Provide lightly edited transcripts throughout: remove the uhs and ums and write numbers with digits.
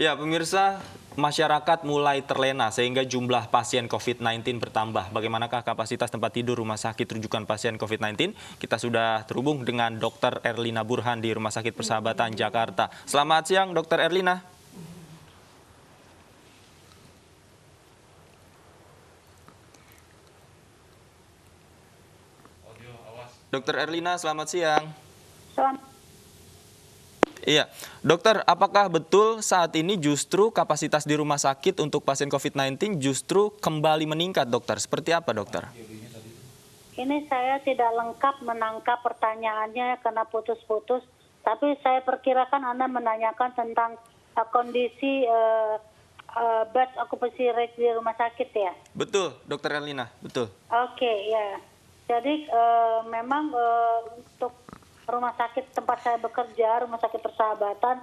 Ya, pemirsa, masyarakat mulai terlena sehingga jumlah pasien COVID-19 bertambah. Bagaimanakah kapasitas tempat tidur rumah sakit rujukan pasien COVID-19? Kita sudah terhubung dengan Dr. Erlina Burhan di Rumah Sakit Persahabatan Jakarta. Selamat siang, Dr. Erlina. Dr. Erlina, selamat siang. Iya, dokter, apakah betul saat ini justru kapasitas di rumah sakit untuk pasien COVID-19 justru kembali meningkat, dokter? Seperti apa, dokter? Ini saya tidak lengkap menangkap pertanyaannya karena putus-putus, tapi saya perkirakan Anda menanyakan tentang kondisi bed occupancy rate di rumah sakit ya? Betul, dokter Erlina, betul. Oke, ya. Jadi memang untuk rumah sakit tempat saya bekerja, Rumah Sakit Persahabatan,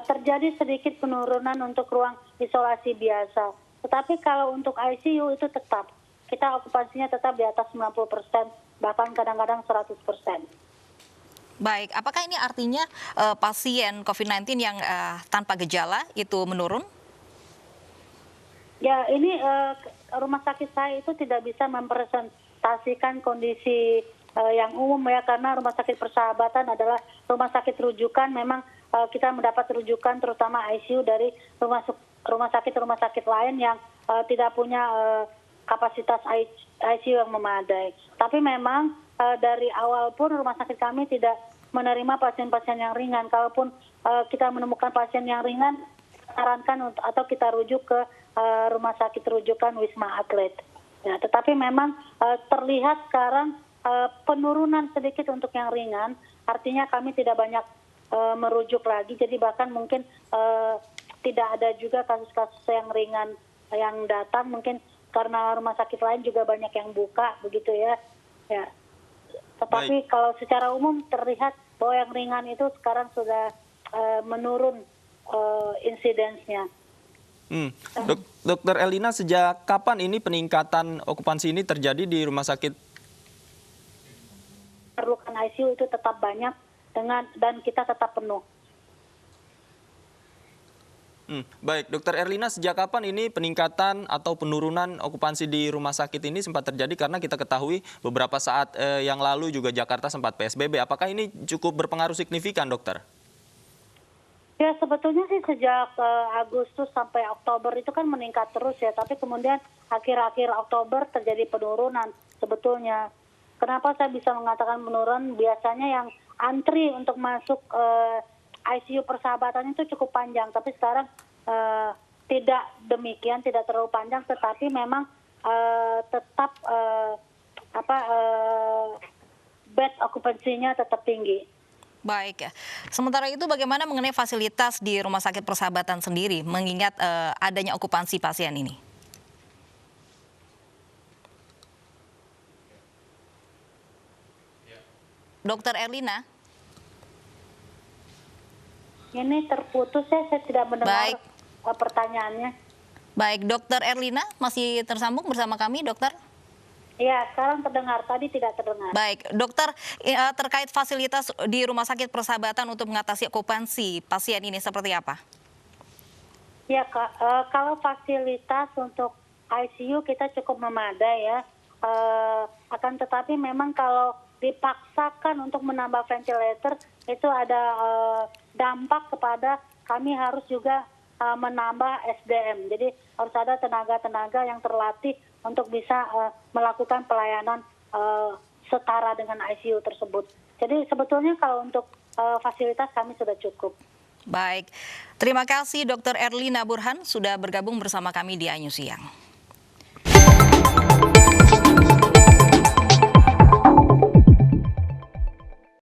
terjadi sedikit penurunan untuk ruang isolasi biasa. Tetapi kalau untuk ICU itu tetap, kita okupansinya tetap di atas 90%, bahkan kadang-kadang 100%. Baik, apakah ini artinya pasien COVID-19 yang tanpa gejala itu menurun? Ya, ini rumah sakit saya itu tidak bisa mempresentasikan kondisi yang umum ya, karena Rumah Sakit Persahabatan adalah rumah sakit rujukan. Memang kita mendapat rujukan terutama ICU dari rumah sakit lain yang tidak punya kapasitas ICU yang memadai. Tapi memang dari awal pun rumah sakit kami tidak menerima pasien-pasien yang ringan. Kalaupun kita menemukan pasien yang ringan, sarankan atau kita rujuk ke rumah sakit rujukan Wisma Atlet. Ya, tetapi memang terlihat sekarang penurunan sedikit untuk yang ringan, artinya kami tidak banyak merujuk lagi, jadi bahkan mungkin tidak ada juga kasus-kasus yang ringan yang datang, mungkin karena rumah sakit lain juga banyak yang buka, begitu ya. Ya. Tetapi kalau secara umum terlihat bahwa yang ringan itu sekarang sudah menurun insidensnya. Dokter Erlina, sejak kapan ini peningkatan okupansi ini terjadi di rumah sakit? Perlukan ICU itu tetap banyak dan kita tetap penuh. Baik, Dokter Erlina, sejak kapan ini peningkatan atau penurunan okupansi di rumah sakit ini sempat terjadi? Karena kita ketahui beberapa saat yang lalu juga Jakarta sempat PSBB. Apakah ini cukup berpengaruh signifikan, dokter? Ya, sebetulnya sih sejak Agustus sampai Oktober itu kan meningkat terus ya. Tapi kemudian akhir-akhir Oktober terjadi penurunan sebetulnya. Kenapa saya bisa mengatakan menurun? Biasanya yang antri untuk masuk ICU Persahabatan itu cukup panjang, tapi sekarang tidak demikian, tidak terlalu panjang, tetapi memang tetap bed okupansinya tetap tinggi. Baik ya. Sementara itu bagaimana mengenai fasilitas di Rumah Sakit Persahabatan sendiri, mengingat adanya okupansi pasien ini? Dokter Erlina? Ini terputus ya, saya tidak mendengar pertanyaannya. Baik, Dokter Erlina masih tersambung bersama kami, dokter? Iya, sekarang terdengar, tadi tidak terdengar. Baik, dokter, terkait fasilitas di Rumah Sakit Persahabatan untuk mengatasi okupansi pasien ini seperti apa? Ya, kalau fasilitas untuk ICU kita cukup memadai ya. Akan tetapi memang kalau dipaksakan untuk menambah ventilator, itu ada dampak kepada kami harus juga menambah SDM. Jadi harus ada tenaga-tenaga yang terlatih untuk bisa melakukan pelayanan setara dengan ICU tersebut. Jadi sebetulnya kalau untuk fasilitas kami sudah cukup. Baik, terima kasih Dr. Erlina Burhan sudah bergabung bersama kami di iNews Siang.